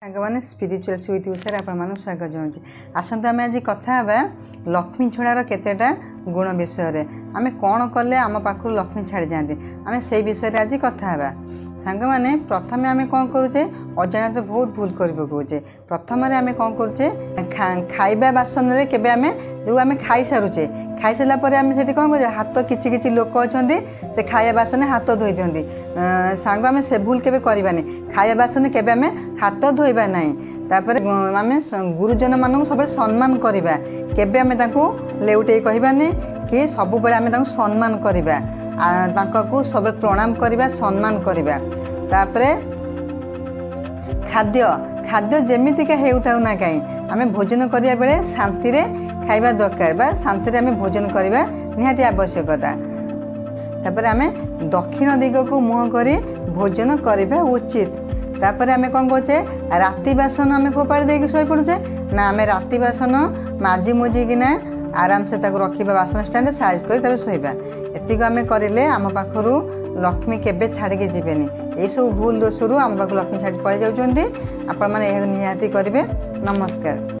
सागवान spiritual sweet विषय आप स्वागत जनाऊँ। आसतु आम आज कथा लक्ष्मी छड़ार केतेटा गुण विषय आम कौन कले आम पाखु लक्ष्मी छाड़ी जाती आम से विषय आज कथा सांग मैंने प्रथम आम कौन करुचे अजाणत तो बहुत भूल कर पकाउे। प्रथम आम कौन करुचे खाइबा बासन केबे आम जो आम खाई सारुचे खाई सारा पर आम से कौन कर हाथ किछि किछि लोक अच्छा से खाया बासन हाथ धोई दिखती सांग आम से भूल केबे करबानी खाया बासन केबे आम हाथ धोइबा नहीं तापर आम गुरुजन मान सब सम्मान करवा केबे आम लेउटे कहबानी कि सब बेले आम सम्मान करवा को सब प्रणाम करवा सम्मान करवा तापरे खाद्य खाद्य जेमितिका हेउथाउ ना कहीं आम भोजन करिया बेले शांति रे खाइबा दरकार बा शांति रे आम भोजन करवा निहाती आवश्यकता। तापर आम दक्षिण दिग को मुँह करी भोजन करवा उचित। तापर आम कौन करुचे राति बासन आम फोपाड़ी देकी शोई पड़ुचे ना आम राति बासन माजी मुजिकिना आराम से रखा बासन स्टैंड साइज कर शोबा एतिक आम करें आम पाखु लक्ष्मी केबे छाड़ी जीवेनि ये सब भूल दोषरू आम पाख लक्ष्मी छाड़ी पड़े जाऊँगी। आपण मैंने निहाती करेंगे। नमस्कार।